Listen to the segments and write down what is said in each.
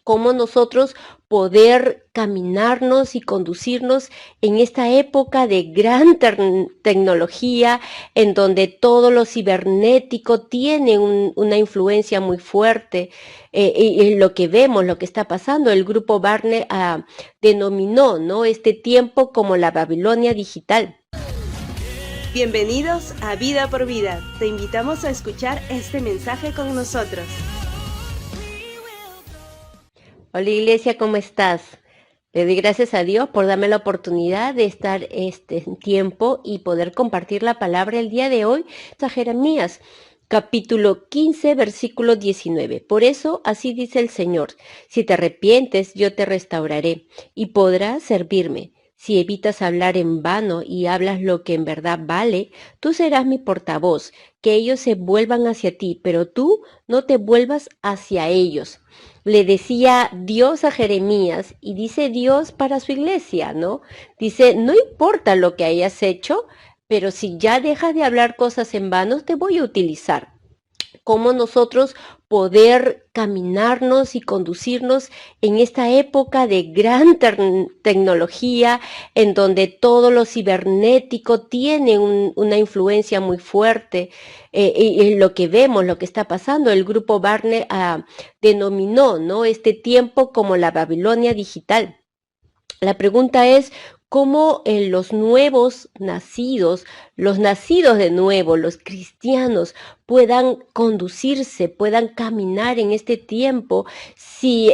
cómo nosotros poder caminarnos y conducirnos en esta época de gran tecnología, en donde todo lo cibernético tiene una influencia muy fuerte, y lo que vemos, lo que está pasando. El grupo Barna denominó, ¿no?, este tiempo como la Babilonia digital. Bienvenidos a Vida por Vida. Te invitamos a escuchar este mensaje con nosotros. Hola Iglesia, ¿cómo estás? Le doy gracias a Dios por darme la oportunidad de estar este tiempo y poder compartir la palabra el día de hoy. Está Jeremías, capítulo 15, versículo 19. Por eso así dice el Señor: si te arrepientes, yo te restauraré y podrás servirme. Si evitas hablar en vano y hablas lo que en verdad vale, tú serás mi portavoz, que ellos se vuelvan hacia ti, pero tú no te vuelvas hacia ellos. Le decía Dios a Jeremías, y dice Dios para su iglesia, ¿no? Dice, no importa lo que hayas hecho, pero si ya dejas de hablar cosas en vano, te voy a utilizar. Cómo nosotros poder caminarnos y conducirnos en esta época de gran tecnología, en donde todo lo cibernético tiene una influencia muy fuerte, y lo que vemos, lo que está pasando. El grupo Barna denominó, ¿no?, este tiempo como la Babilonia digital. La pregunta es, ¿cómo los nuevos nacidos, los nacidos de nuevo, los cristianos, puedan conducirse, puedan caminar en este tiempo, si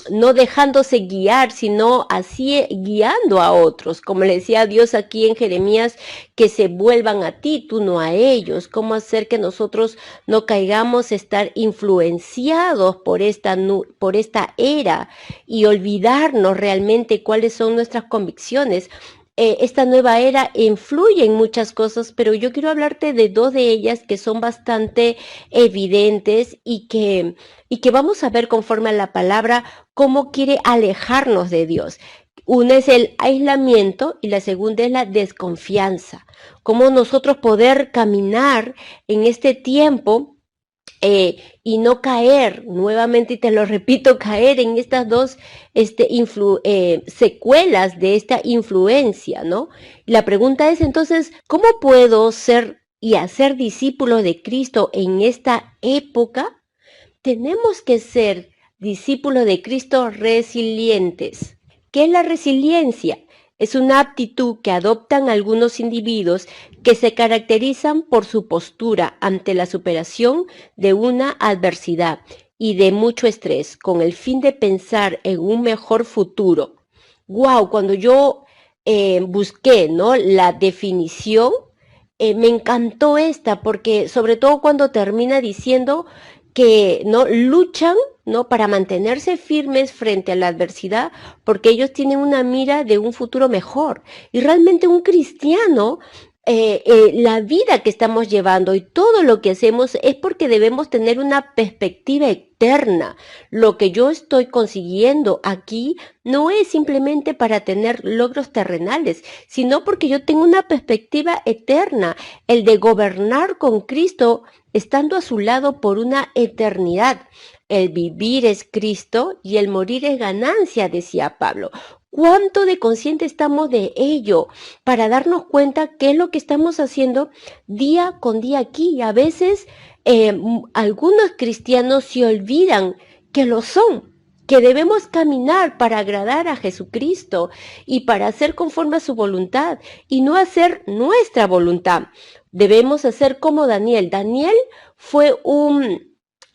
no dejándose guiar, sino así guiando a otros? Como le decía Dios aquí en Jeremías, que se vuelvan a ti, tú no a ellos. ¿Cómo hacer que nosotros no caigamos, estar influenciados por esta era y olvidarnos realmente cuáles son nuestras convicciones? Esta nueva era influye en muchas cosas, pero yo quiero hablarte de dos de ellas que son bastante evidentes y que vamos a ver conforme a la palabra cómo quiere alejarnos de Dios. Una es el aislamiento y la segunda es la desconfianza. Cómo nosotros poder caminar en este tiempo y no caer, nuevamente, y te lo repito, caer en estas dos secuelas de esta influencia, ¿no? La pregunta es entonces, ¿cómo puedo ser y hacer discípulos de Cristo en esta época? Tenemos que ser discípulos de Cristo resilientes. ¿Qué es la resiliencia? Es una aptitud que adoptan algunos individuos que se caracterizan por su postura ante la superación de una adversidad y de mucho estrés, con el fin de pensar en un mejor futuro. Wow, cuando yo busqué, ¿no?, la definición, me encantó esta, porque sobre todo cuando termina diciendo que no luchan, ¿no?, para mantenerse firmes frente a la adversidad, porque ellos tienen una mira de un futuro mejor. Y realmente un cristiano, la vida que estamos llevando y todo lo que hacemos es porque debemos tener una perspectiva eterna. Lo que yo estoy consiguiendo aquí no es simplemente para tener logros terrenales, sino porque yo tengo una perspectiva eterna, el de gobernar con Cristo, estando a su lado por una eternidad. El vivir es Cristo y el morir es ganancia, decía Pablo. ¿Cuánto de consciente estamos de ello para darnos cuenta qué es lo que estamos haciendo día con día aquí? A veces algunos cristianos se olvidan que lo son, que debemos caminar para agradar a Jesucristo y para hacer conforme a su voluntad y no hacer nuestra voluntad. Debemos hacer como Daniel. Daniel fue un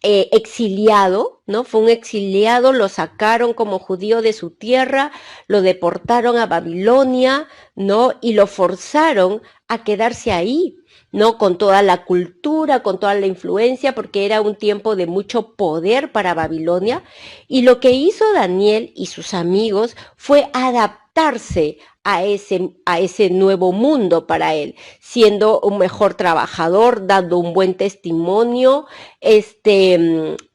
exiliado, ¿no? Fue un exiliado, lo sacaron como judío de su tierra, lo deportaron a Babilonia, ¿no? Y lo forzaron a quedarse ahí, ¿no? Con toda la cultura, con toda la influencia, porque era un tiempo de mucho poder para Babilonia. Y lo que hizo Daniel y sus amigos fue adaptarse a ese nuevo mundo para él, siendo un mejor trabajador, dando un buen testimonio,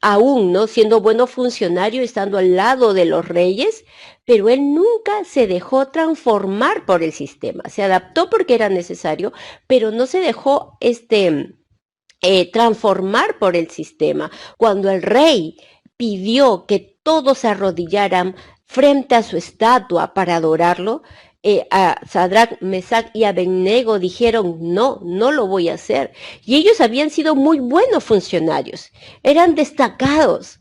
aún, ¿no?, siendo bueno funcionario, estando al lado de los reyes, pero él nunca se dejó transformar por el sistema. Se adaptó porque era necesario, pero no se dejó transformar por el sistema. Cuando el rey pidió que todos se arrodillaran frente a su estatua para adorarlo, a Sadrach, Mesach y Abednego dijeron, no, no lo voy a hacer. Y ellos habían sido muy buenos funcionarios, eran destacados,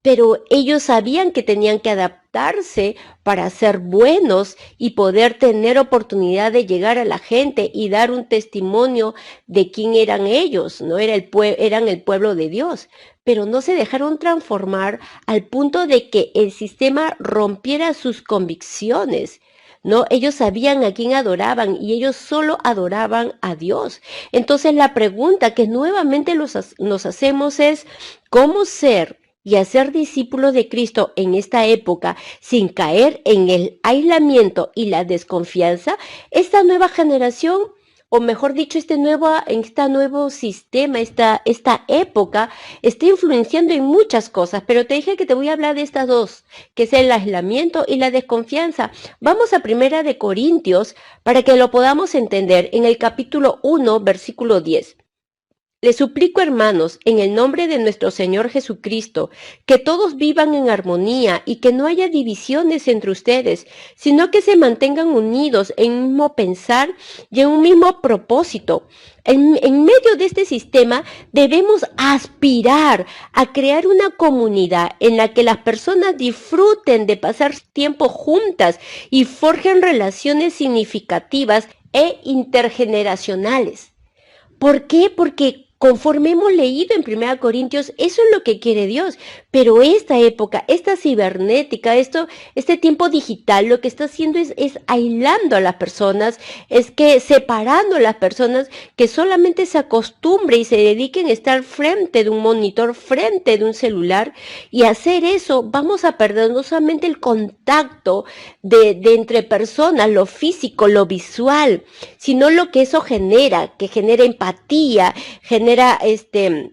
pero ellos sabían que tenían que adaptarse para ser buenos y poder tener oportunidad de llegar a la gente y dar un testimonio de quién eran ellos, ¿no? Eran el pueblo de Dios, pero no se dejaron transformar al punto de que el sistema rompiera sus convicciones. No, ellos sabían a quién adoraban y ellos solo adoraban a Dios. Entonces la pregunta que nuevamente nos hacemos es, ¿cómo ser y hacer discípulos de Cristo en esta época sin caer en el aislamiento y la desconfianza? Esta nueva generación, o mejor dicho, este nuevo sistema, esta época, está influenciando en muchas cosas, pero te dije que te voy a hablar de estas dos, que es el aislamiento y la desconfianza. Vamos a 1 de Corintios para que lo podamos entender en el capítulo 1, versículo 10. Les suplico, hermanos, en el nombre de nuestro Señor Jesucristo, que todos vivan en armonía y que no haya divisiones entre ustedes, sino que se mantengan unidos en un mismo pensar y en un mismo propósito. En medio de este sistema debemos aspirar a crear una comunidad en la que las personas disfruten de pasar tiempo juntas y forjen relaciones significativas e intergeneracionales. ¿Por qué? Porque conforme hemos leído en 1 Corintios, eso es lo que quiere Dios. Pero esta época, esta cibernética, este tiempo digital, lo que está haciendo es aislando a las personas, es que separando a las personas que solamente se acostumbren y se dediquen a estar frente de un monitor, frente de un celular. Y hacer eso, vamos a perder no solamente el contacto de entre personas, lo físico, lo visual, sino lo que eso genera, que genera empatía, genera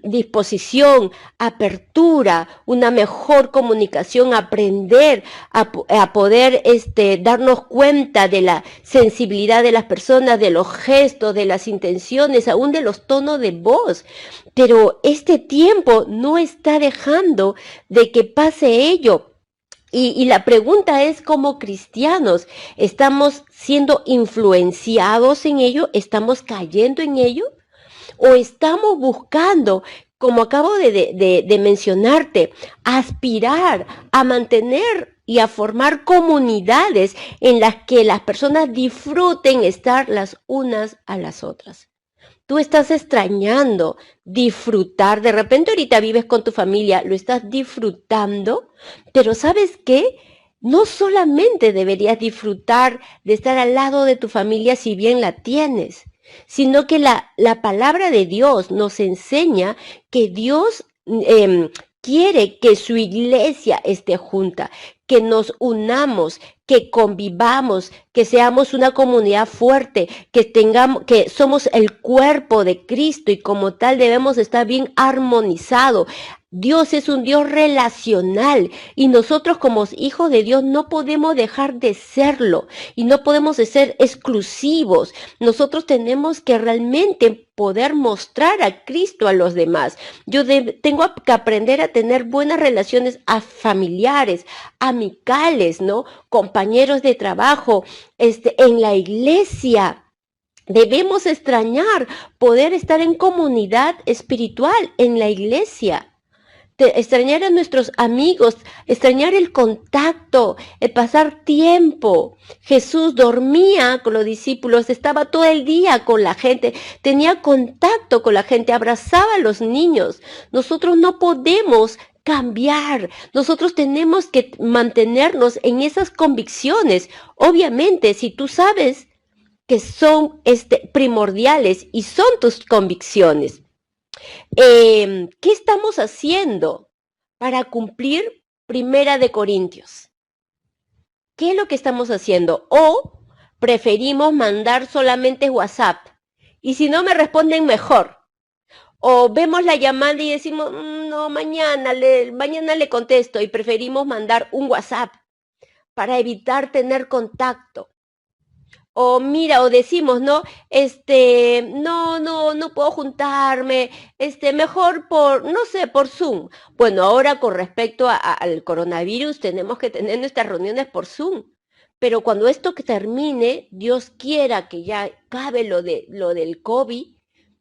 disposición, apertura, una mejor comunicación, aprender a poder darnos cuenta de la sensibilidad de las personas, de los gestos, de las intenciones, aún de los tonos de voz. Pero este tiempo no está dejando de que pase ello. Y la pregunta es, como cristianos, ¿estamos siendo influenciados en ello? ¿Estamos cayendo en ello? ¿O estamos buscando, como acabo de mencionarte, aspirar a mantener y a formar comunidades en las que las personas disfruten estar las unas a las otras? Tú estás extrañando disfrutar, de repente ahorita vives con tu familia, lo estás disfrutando, pero ¿sabes qué? No solamente deberías disfrutar de estar al lado de tu familia si bien la tienes, sino que la palabra de Dios nos enseña que Dios quiere que su iglesia esté junta, que nos unamos, que convivamos, que seamos una comunidad fuerte, que somos el cuerpo de Cristo y como tal debemos estar bien armonizados. Dios es un Dios relacional y nosotros como hijos de Dios no podemos dejar de serlo y no podemos ser exclusivos. Nosotros tenemos que realmente poder mostrar a Cristo a los demás. Yo tengo que aprender a tener buenas relaciones familiares, amicales, ¿no? Compañeros de trabajo, en la iglesia. Debemos extrañar poder estar en comunidad espiritual en la iglesia. Extrañar a nuestros amigos, extrañar el contacto, el pasar tiempo. Jesús dormía con los discípulos, estaba todo el día con la gente, tenía contacto con la gente, abrazaba a los niños. Nosotros no podemos cambiar, nosotros tenemos que mantenernos en esas convicciones. Obviamente, si tú sabes que son primordiales y son tus convicciones, ¿qué estamos haciendo para cumplir 1 de Corintios? ¿Qué es lo que estamos haciendo? ¿O preferimos mandar solamente WhatsApp? Y si no me responden, mejor. O vemos la llamada y decimos, no, mañana le contesto, y preferimos mandar un WhatsApp para evitar tener contacto. O mira, o decimos, ¿no? No puedo juntarme, mejor por, no sé, por Zoom. Bueno, ahora con respecto al coronavirus, tenemos que tener nuestras reuniones por Zoom. Pero cuando esto que termine, Dios quiera que ya acabe lo del COVID,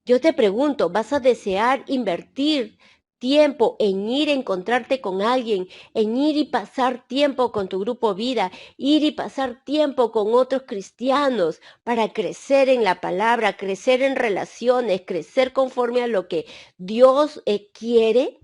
yo te pregunto, ¿vas a desear invertir tiempo en ir a encontrarte con alguien, en ir y pasar tiempo con tu grupo vida, ir y pasar tiempo con otros cristianos para crecer en la palabra, crecer en relaciones, crecer conforme a lo que Dios quiere?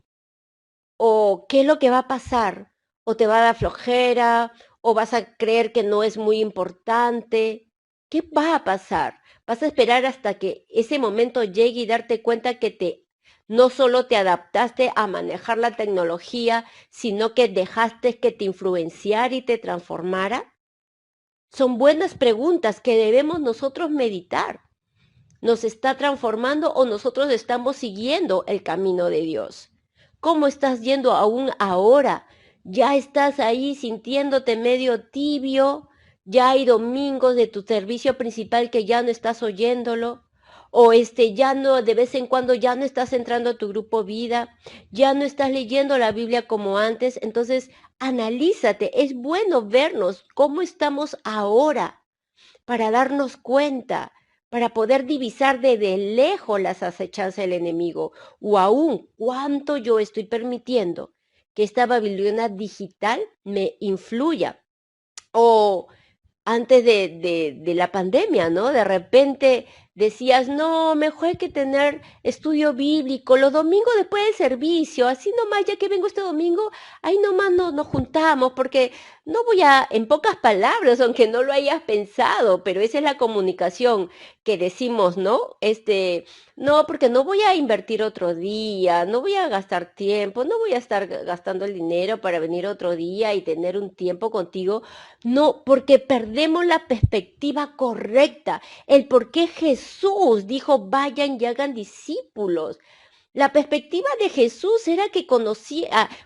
¿O qué es lo que va a pasar? ¿O te va a dar flojera? ¿O vas a creer que no es muy importante? ¿Qué va a pasar? ¿Vas a esperar hasta que ese momento llegue y darte cuenta que no solo te adaptaste a manejar la tecnología, sino que dejaste que te influenciara y te transformara? Son buenas preguntas que debemos nosotros meditar. ¿Nos está transformando o nosotros estamos siguiendo el camino de Dios? ¿Cómo estás yendo aún ahora? ¿Ya estás ahí sintiéndote medio tibio? ¿Ya hay domingos de tu servicio principal que ya no estás oyéndolo? ¿O ya no, de vez en cuando ya no estás entrando a tu grupo vida? ¿Ya no estás leyendo la Biblia como antes? Entonces, analízate. Es bueno vernos cómo estamos ahora para darnos cuenta, para poder divisar desde lejos las acechanzas del enemigo, o aún cuánto yo estoy permitiendo que esta Babilonia digital me influya. O antes de la pandemia, ¿no? De repente decías, no, mejor hay que tener estudio bíblico los domingos después del servicio, así nomás, ya que vengo este domingo, ahí nomás nos juntamos, porque no voy a, en pocas palabras, aunque no lo hayas pensado, pero esa es la comunicación que decimos, ¿no? No, porque no voy a invertir otro día, no voy a gastar tiempo, no voy a estar gastando el dinero para venir otro día y tener un tiempo contigo. No, porque perdemos la perspectiva correcta, el por qué Jesús dijo vayan y hagan discípulos. La perspectiva de Jesús era que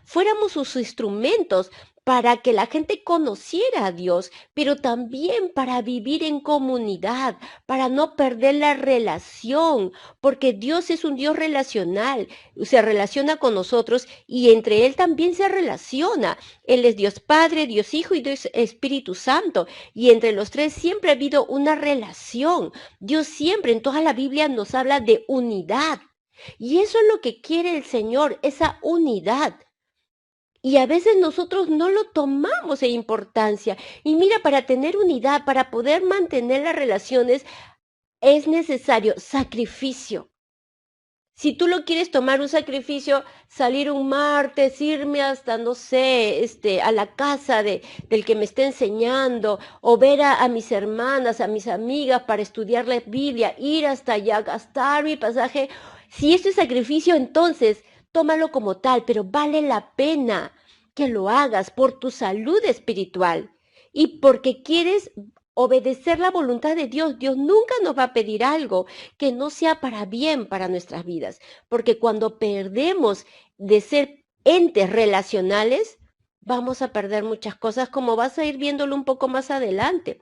fuéramos sus instrumentos para que la gente conociera a Dios, pero también para vivir en comunidad, para no perder la relación, porque Dios es un Dios relacional, se relaciona con nosotros y entre Él también se relaciona. Él es Dios Padre, Dios Hijo y Dios Espíritu Santo, y entre los tres siempre ha habido una relación. Dios siempre en toda la Biblia nos habla de unidad. Y eso es lo que quiere el Señor, esa unidad. Y a veces nosotros no lo tomamos en importancia. Y mira, para tener unidad, para poder mantener las relaciones, es necesario sacrificio. Si tú lo quieres tomar un sacrificio, salir un martes, irme hasta, no sé, a la casa del que me está enseñando, o ver a mis hermanas, a mis amigas para estudiar la Biblia, ir hasta allá, gastar mi pasaje. Si esto es sacrificio, entonces tómalo como tal, pero vale la pena que lo hagas por tu salud espiritual y porque quieres obedecer la voluntad de Dios. Dios nunca nos va a pedir algo que no sea para bien para nuestras vidas, porque cuando perdemos de ser entes relacionales, vamos a perder muchas cosas, como vas a ir viéndolo un poco más adelante.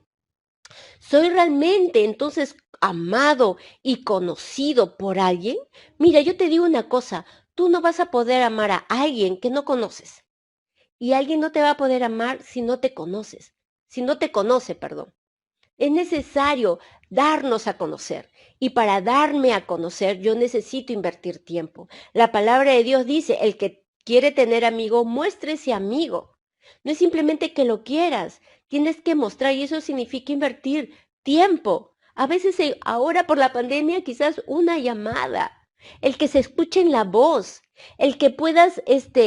¿Soy realmente entonces amado y conocido por alguien? Mira, yo te digo una cosa, tú no vas a poder amar a alguien que no conoces. Y alguien no te va a poder amar si no te conoces, si no te conoce, perdón. Es necesario darnos a conocer. Y para darme a conocer, yo necesito invertir tiempo. La palabra de Dios dice, el que quiere tener amigo, muéstrese amigo. No es simplemente que lo quieras, tienes que mostrar y eso significa invertir tiempo. A veces ahora por la pandemia quizás una llamada, el que se escuche en la voz, el que puedas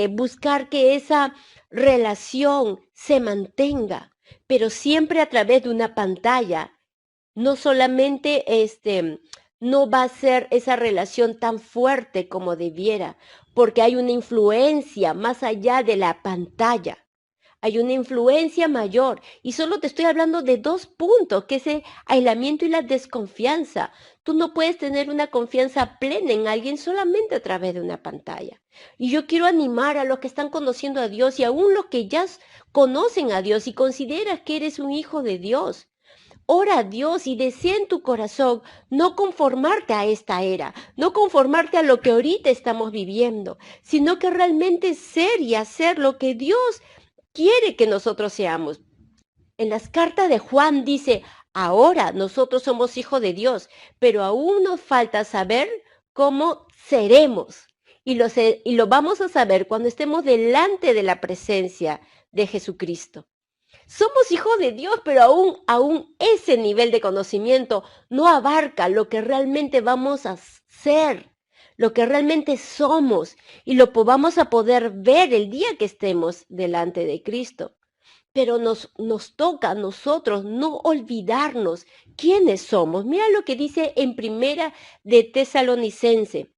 buscar que esa relación se mantenga, pero siempre a través de una pantalla. No solamente no va a ser esa relación tan fuerte como debiera, porque hay una influencia más allá de la pantalla. Hay una influencia mayor y solo te estoy hablando de dos puntos, que es el aislamiento y la desconfianza. Tú no puedes tener una confianza plena en alguien solamente a través de una pantalla. Y yo quiero animar a los que están conociendo a Dios y aún los que ya conocen a Dios y consideras que eres un hijo de Dios. ora a Dios y desea en tu corazón no conformarte a esta era, no conformarte a lo que ahorita estamos viviendo, sino que realmente ser y hacer lo que Dios quiere que nosotros seamos. En las cartas de Juan dice, ahora nosotros somos hijos de Dios, pero aún nos falta saber cómo seremos. Y lo vamos a saber cuando estemos delante de la presencia de Jesucristo. Somos hijos de Dios, pero aún ese nivel de conocimiento no abarca lo que realmente vamos a ser, lo que realmente somos, y lo vamos a poder ver el día que estemos delante de Cristo. Pero nos toca a nosotros no olvidarnos quiénes somos. Mira lo que dice en Primera de Tesalonicense,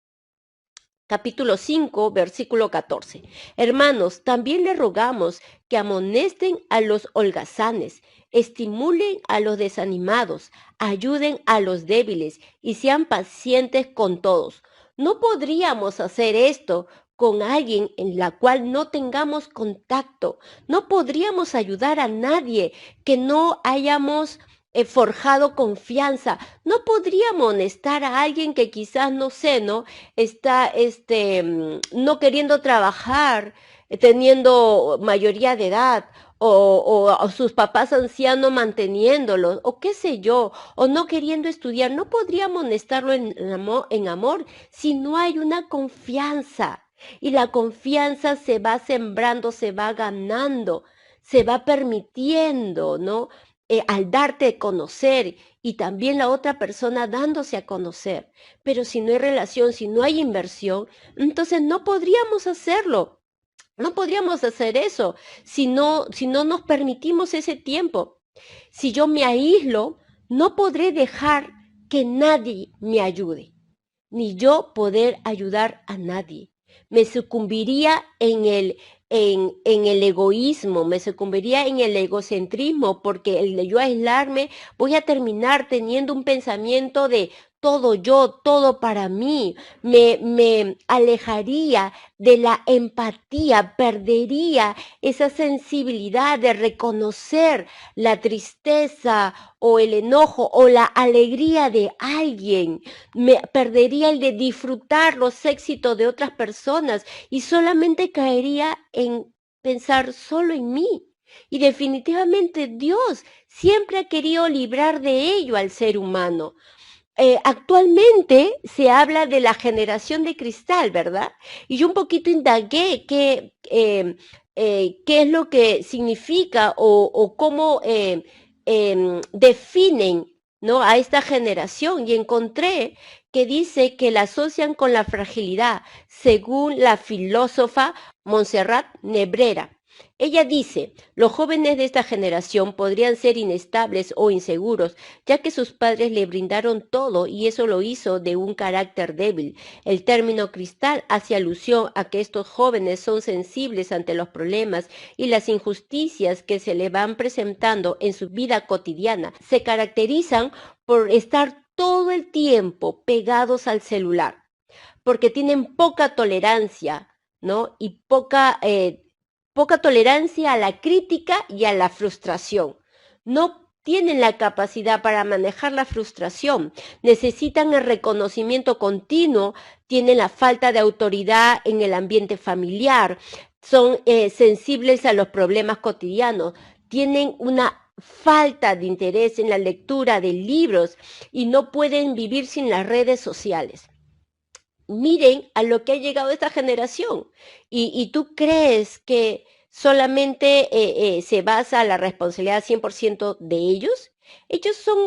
capítulo 5, versículo 14. Hermanos, también les rogamos que amonesten a los holgazanes, estimulen a los desanimados, ayuden a los débiles y sean pacientes con todos. No podríamos hacer esto con alguien en la cual no tengamos contacto. No podríamos ayudar a nadie que no hayamos forjado confianza. No podría amonestar a alguien que quizás, no sé, ¿no? Está no queriendo trabajar, teniendo mayoría de edad, o sus papás ancianos manteniéndolos, o qué sé yo, o no queriendo estudiar. No podría amonestarlo en amor si no hay una confianza. Y la confianza se va sembrando, se va ganando, se va permitiendo, ¿no? Al darte a conocer y también la otra persona dándose a conocer. Pero si no hay relación, si no hay inversión, entonces no podríamos hacerlo. No podríamos hacer eso si no nos permitimos ese tiempo. Si yo me aíslo, no podré dejar que nadie me ayude, ni yo poder ayudar a nadie. Me sucumbiría en el egoísmo, me sucumbiría en el egocentrismo, porque el de yo aislarme voy a terminar teniendo un pensamiento de todo yo, todo para mí. Me alejaría de la empatía, perdería esa sensibilidad de reconocer la tristeza o el enojo o la alegría de alguien. Me perdería el de disfrutar los éxitos de otras personas y solamente caería en pensar solo en mí. Y definitivamente Dios siempre ha querido librar de ello al ser humano. Actualmente se habla de la generación de cristal, ¿verdad? Y yo un poquito indagué qué es lo que significa o cómo definen, ¿no? A esta generación, y encontré que dice que la asocian con la fragilidad, según la filósofa Montserrat Nebrera. Ella dice, los jóvenes de esta generación podrían ser inestables o inseguros, ya que sus padres le brindaron todo y eso lo hizo de un carácter débil. El término cristal hace alusión a que estos jóvenes son sensibles ante los problemas y las injusticias que se le van presentando en su vida cotidiana. Se caracterizan por estar todo el tiempo pegados al celular, porque tienen poca tolerancia, ¿no? Y poca tolerancia a la crítica y a la frustración. No tienen la capacidad para manejar la frustración, necesitan el reconocimiento continuo, tienen la falta de autoridad en el ambiente familiar, son sensibles a los problemas cotidianos, tienen una falta de interés en la lectura de libros y no pueden vivir sin las redes sociales. Miren a lo que ha llegado esta generación. Y tú crees que solamente se basa la responsabilidad 100% de ellos. Ellos son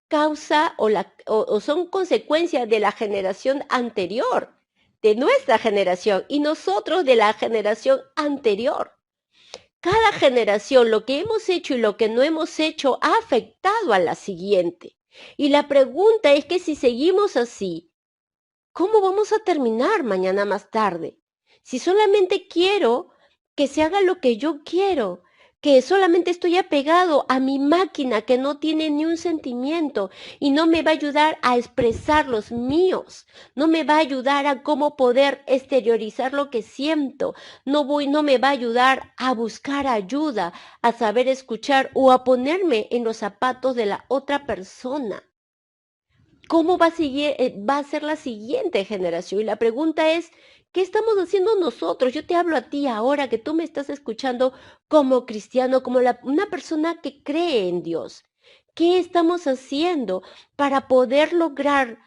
causa o son consecuencia de la generación anterior, de nuestra generación, y nosotros de la generación anterior. Cada generación, lo que hemos hecho y lo que no hemos hecho ha afectado a la siguiente. Y la pregunta es que si seguimos así, ¿cómo vamos a terminar mañana más tarde? Si solamente quiero que se haga lo que yo quiero, que solamente estoy apegado a mi máquina que no tiene ni un sentimiento y no me va a ayudar a expresar los míos, no me va a ayudar a cómo poder exteriorizar lo que siento, no me va a ayudar a buscar ayuda, a saber escuchar o a ponerme en los zapatos de la otra persona. ¿Cómo va a ser la siguiente generación? Y la pregunta es, ¿qué estamos haciendo nosotros? Yo te hablo a ti ahora que tú me estás escuchando como cristiano, como una persona que cree en Dios. ¿Qué estamos haciendo para poder lograr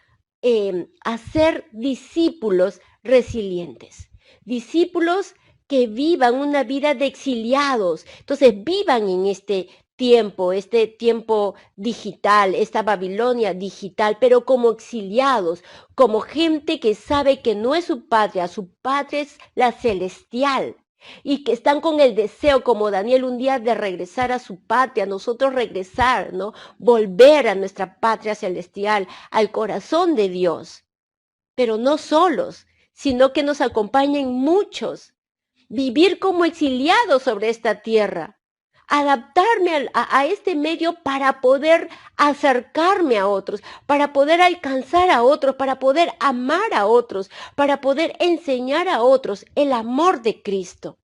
hacer discípulos resilientes? Discípulos que vivan una vida de exiliados. Entonces, vivan en este tiempo digital, esta Babilonia digital, pero como exiliados, como gente que sabe que no es su patria es la celestial. Y que están con el deseo, como Daniel un día, de regresar a su patria, nosotros regresar, ¿no? Volver a nuestra patria celestial, al corazón de Dios. Pero no solos, sino que nos acompañen muchos. Vivir como exiliados sobre esta tierra, adaptarme a este medio para poder acercarme a otros, para poder alcanzar a otros, para poder amar a otros, para poder enseñar a otros el amor de Cristo.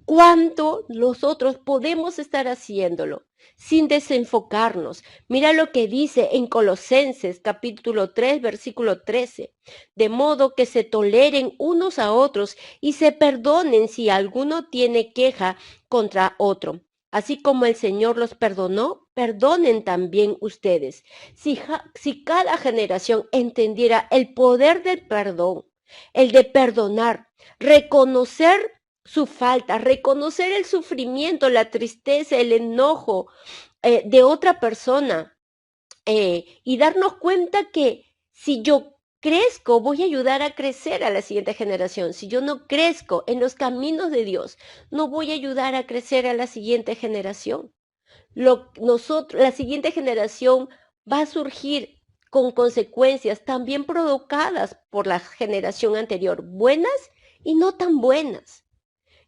¿Cuánto nosotros podemos estar haciéndolo sin desenfocarnos? Mira lo que dice en Colosenses capítulo 3, versículo 13. De modo que se toleren unos a otros y se perdonen si alguno tiene queja contra otro. Así como el Señor los perdonó, perdonen también ustedes. Si cada generación entendiera el poder del perdón, el de perdonar, reconocer su falta, reconocer el sufrimiento, la tristeza, el enojo de otra persona y darnos cuenta que si yo crezco, voy a ayudar a crecer a la siguiente generación. Si yo no crezco en los caminos de Dios, no voy a ayudar a crecer a la siguiente generación. La siguiente generación va a surgir con consecuencias también provocadas por la generación anterior, buenas y no tan buenas.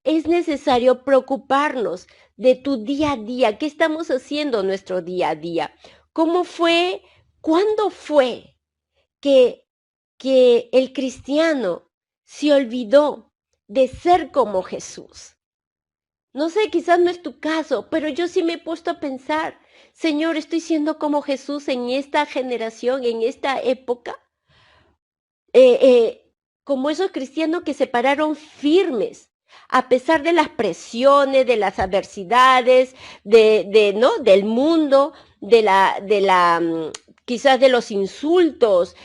Es necesario preocuparnos de tu día a día. ¿Qué estamos haciendo nuestro día a día? ¿Cómo fue? ¿Cuándo fue que el cristiano se olvidó de ser como Jesús? No sé, quizás no es tu caso, pero yo sí me he puesto a pensar, Señor, ¿estoy siendo como Jesús en esta generación, en esta época? Como esos cristianos que se pararon firmes a pesar de las presiones, de las adversidades, ¿no? Del mundo, quizás de los insultos,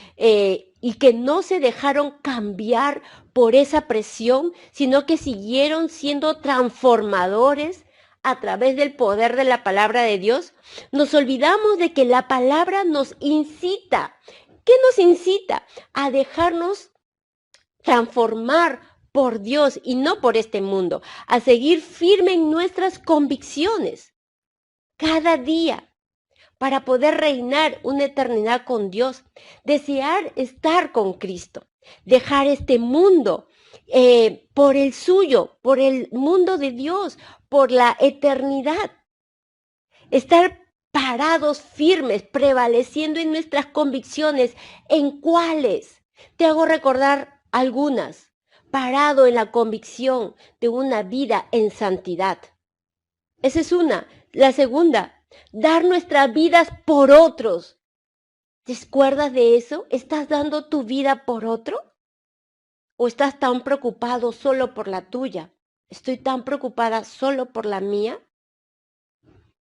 y que no se dejaron cambiar por esa presión, sino que siguieron siendo transformadores a través del poder de la palabra de Dios. Nos olvidamos de que la palabra nos incita. ¿Qué nos incita? A dejarnos transformar por Dios y no por este mundo, a seguir firme en nuestras convicciones cada día para poder reinar una eternidad con Dios, desear estar con Cristo, dejar este mundo por el suyo, por el mundo de Dios, por la eternidad, estar parados firmes, prevaleciendo en nuestras convicciones. ¿En cuáles? Te hago recordar algunas. Parado en la convicción de una vida en santidad. Esa es una. La segunda, dar nuestras vidas por otros. ¿Te acuerdas de eso? ¿Estás dando tu vida por otro? ¿O estás tan preocupado solo por la tuya? ¿Estoy tan preocupada solo por la mía?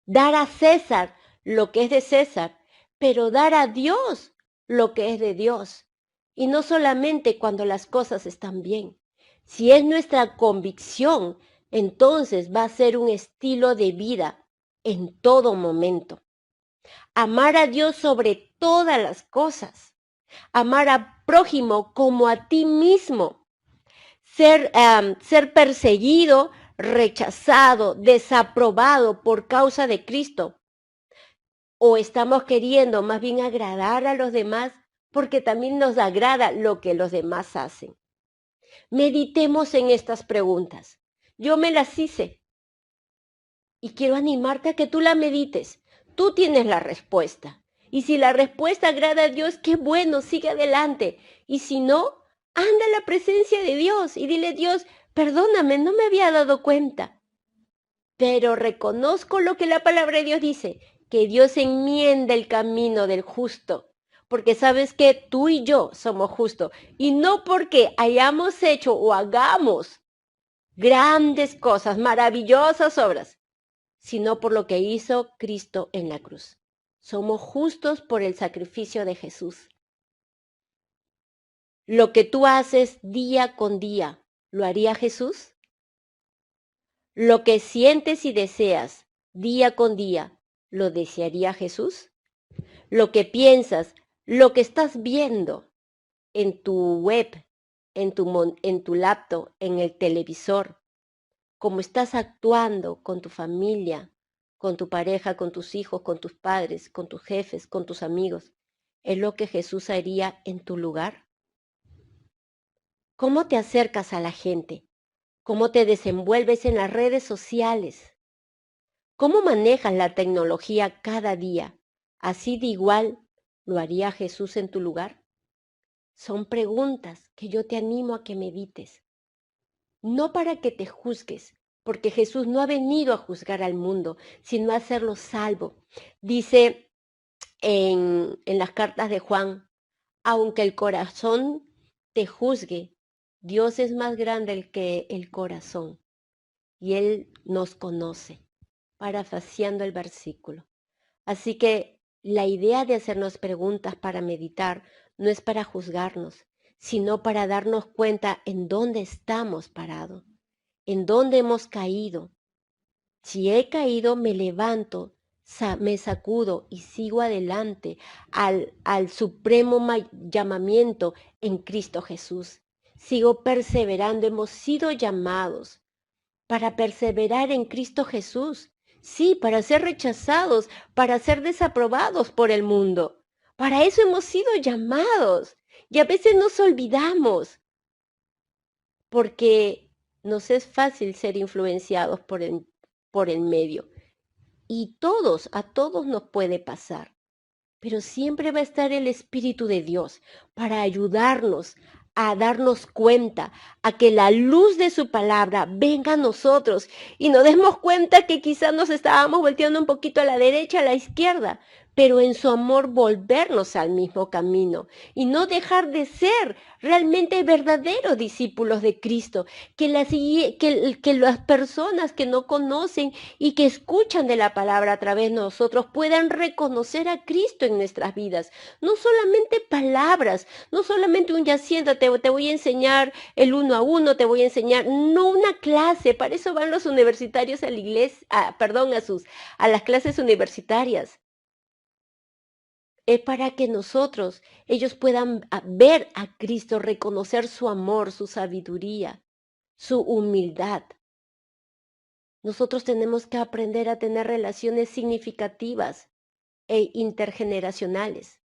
Dar a César lo que es de César, pero dar a Dios lo que es de Dios. Y no solamente cuando las cosas están bien. Si es nuestra convicción, entonces va a ser un estilo de vida en todo momento. Amar a Dios sobre todas las cosas. Amar al prójimo como a ti mismo. Ser perseguido, rechazado, desaprobado por causa de Cristo. ¿O estamos queriendo más bien agradar a los demás porque también nos agrada lo que los demás hacen? Meditemos en estas preguntas. Yo me las hice. Y quiero animarte a que tú la medites. Tú tienes la respuesta. Y si la respuesta agrada a Dios, qué bueno, sigue adelante. Y si no, anda a la presencia de Dios y dile, Dios, perdóname, no me había dado cuenta. Pero reconozco lo que la palabra de Dios dice, que Dios enmienda el camino del justo. Porque sabes que tú y yo somos justos. Y no porque hayamos hecho o hagamos grandes cosas, maravillosas obras, sino por lo que hizo Cristo en la cruz. Somos justos por el sacrificio de Jesús. Lo que tú haces día con día, ¿lo haría Jesús? Lo que sientes y deseas día con día, ¿lo desearía Jesús? Lo que piensas, lo que estás viendo en tu web, en tu laptop, en el televisor, cómo estás actuando con tu familia, con tu pareja, con tus hijos, con tus padres, con tus jefes, con tus amigos, ¿es lo que Jesús haría en tu lugar? ¿Cómo te acercas a la gente? ¿Cómo te desenvuelves en las redes sociales? ¿Cómo manejas la tecnología cada día? ¿Así de igual lo haría Jesús en tu lugar? Son preguntas que yo te animo a que medites. No para que te juzgues, porque Jesús no ha venido a juzgar al mundo, sino a hacerlo salvo. Dice en las cartas de Juan, aunque el corazón te juzgue, Dios es más grande que el corazón y Él nos conoce, parafraseando el versículo. Así que la idea de hacernos preguntas para meditar no es para juzgarnos, sino para darnos cuenta en dónde estamos parados, en dónde hemos caído. Si he caído, me levanto, me sacudo y sigo adelante al supremo llamamiento en Cristo Jesús. Sigo perseverando, hemos sido llamados para perseverar en Cristo Jesús. Sí, para ser rechazados, para ser desaprobados por el mundo. Para eso hemos sido llamados. Y a veces nos olvidamos, porque nos es fácil ser influenciados por el medio. Y a todos nos puede pasar. Pero siempre va a estar el Espíritu de Dios para ayudarnos a darnos cuenta, a que la luz de su palabra venga a nosotros y nos demos cuenta que quizás nos estábamos volteando un poquito a la derecha, a la izquierda, pero en su amor volvernos al mismo camino y no dejar de ser realmente verdaderos discípulos de Cristo, que las personas que no conocen y que escuchan de la palabra a través de nosotros puedan reconocer a Cristo en nuestras vidas. No solamente palabras, no solamente un ya siéntate, te voy a enseñar el 1 a 1, te voy a enseñar, no una clase, para eso van los universitarios a la iglesia, a las clases universitarias. Es para que ellos puedan ver a Cristo, reconocer su amor, su sabiduría, su humildad. Nosotros tenemos que aprender a tener relaciones significativas e intergeneracionales.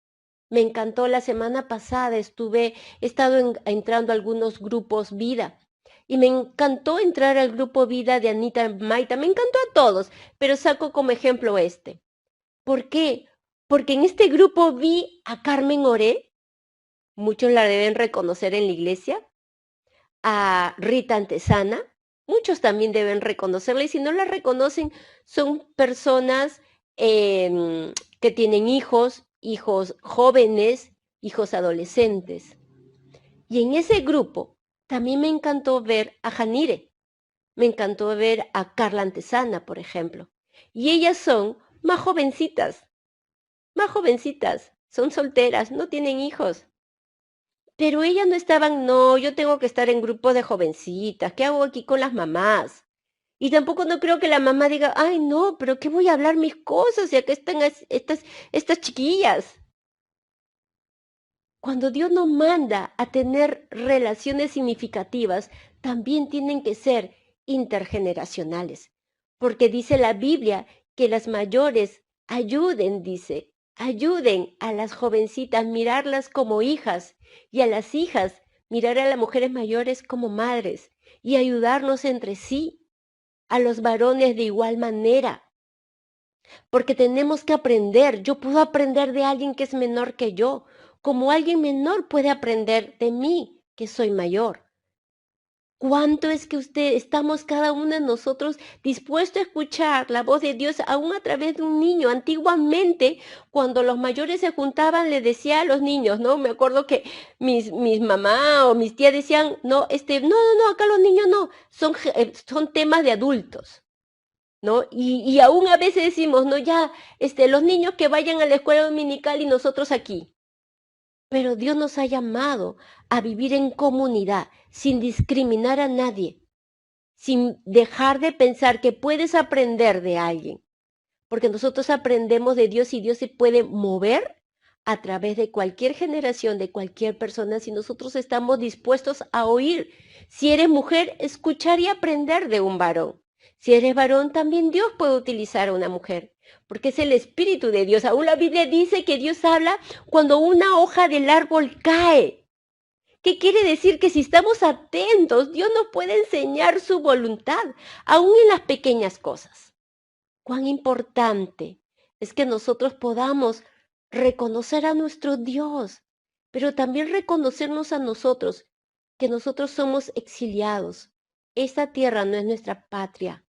Me encantó la semana pasada, he estado entrando a algunos grupos vida y me encantó entrar al grupo vida de Anita Maita, me encantó a todos, pero saco como ejemplo este. ¿Por qué? Porque en este grupo vi a Carmen Oré, muchos la deben reconocer en la iglesia, a Rita Antesana, muchos también deben reconocerla y si no la reconocen son personas que tienen hijos jóvenes, hijos adolescentes. Y en ese grupo también me encantó ver a Janire, me encantó ver a Carla Antesana, por ejemplo. Y ellas son más jovencitas, son solteras, no tienen hijos. Pero ellas no estaban, no, yo tengo que estar en grupos de jovencitas, ¿qué hago aquí con las mamás? Y tampoco no creo que la mamá diga, ay no, pero ¿qué voy a hablar mis cosas? Y acá están estas chiquillas. Cuando Dios nos manda a tener relaciones significativas, también tienen que ser intergeneracionales. Porque dice la Biblia que las mayores ayuden a las jovencitas, mirarlas como hijas y a las hijas mirar a las mujeres mayores como madres y ayudarnos entre sí a los varones de igual manera, porque tenemos que aprender. Yo puedo aprender de alguien que es menor que yo, como alguien menor puede aprender de mí, que soy mayor. ¿Cuánto es que estamos cada uno de nosotros dispuestos a escuchar la voz de Dios aún a través de un niño? Antiguamente, cuando los mayores se juntaban, le decía a los niños, ¿no? Me acuerdo que mis mamá o mis tías decían, no, no, acá los niños no, son temas de adultos, ¿no? Y aún a veces decimos, no, ya, los niños que vayan a la escuela dominical y nosotros aquí. Pero Dios nos ha llamado a vivir en comunidad, sin discriminar a nadie, sin dejar de pensar que puedes aprender de alguien, porque nosotros aprendemos de Dios y Dios se puede mover a través de cualquier generación, de cualquier persona, si nosotros estamos dispuestos a oír. Si eres mujer, escuchar y aprender de un varón. Si eres varón, también Dios puede utilizar a una mujer, porque es el Espíritu de Dios. Aún la Biblia dice que Dios habla cuando una hoja del árbol cae. ¿Qué quiere decir? Que si estamos atentos, Dios nos puede enseñar su voluntad, aún en las pequeñas cosas. Cuán importante es que nosotros podamos reconocer a nuestro Dios, pero también reconocernos a nosotros, que nosotros somos exiliados. Esta tierra no es nuestra patria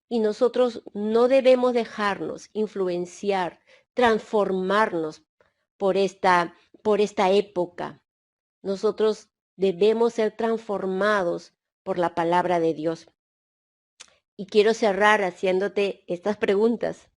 y nosotros no debemos dejarnos influenciar, transformarnos por esta época. Nosotros debemos ser transformados por la palabra de Dios. Y quiero cerrar haciéndote estas preguntas.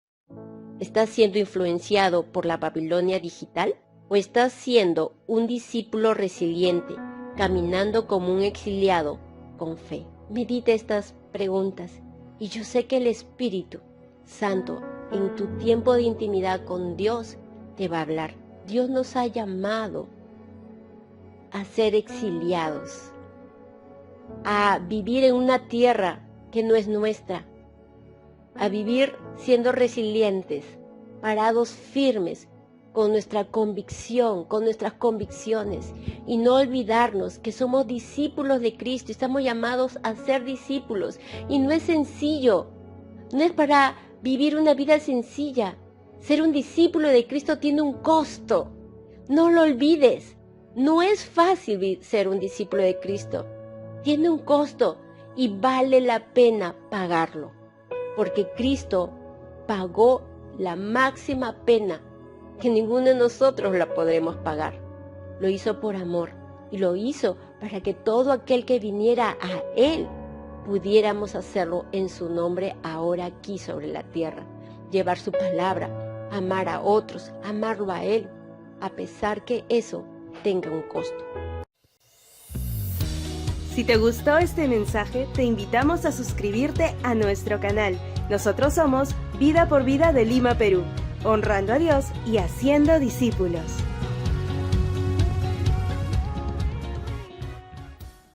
¿Estás siendo influenciado por la Babilonia digital? ¿O estás siendo un discípulo resiliente, caminando como un exiliado con fe? Medita estas preguntas y yo sé que el Espíritu Santo en tu tiempo de intimidad con Dios te va a hablar. Dios nos ha llamado a ser exiliados, a vivir en una tierra que no es nuestra, a vivir siendo resilientes, parados firmes con nuestra convicción, con nuestras convicciones, y no olvidarnos que somos discípulos de Cristo, estamos llamados a ser discípulos, y no es sencillo, no es para vivir una vida sencilla. Ser un discípulo de Cristo tiene un costo, no lo olvides. No es fácil ser un discípulo de Cristo, tiene un costo y vale la pena pagarlo, porque Cristo pagó la máxima pena que ninguno de nosotros la podremos pagar. Lo hizo por amor y lo hizo para que todo aquel que viniera a Él pudiéramos hacerlo en su nombre ahora aquí sobre la tierra, llevar su palabra, amar a otros, amarlo a Él, a pesar que eso tenga un costo. Si te gustó este mensaje, te invitamos a suscribirte a nuestro canal. Nosotros somos Vida por Vida de Lima, Perú, honrando a Dios y haciendo discípulos.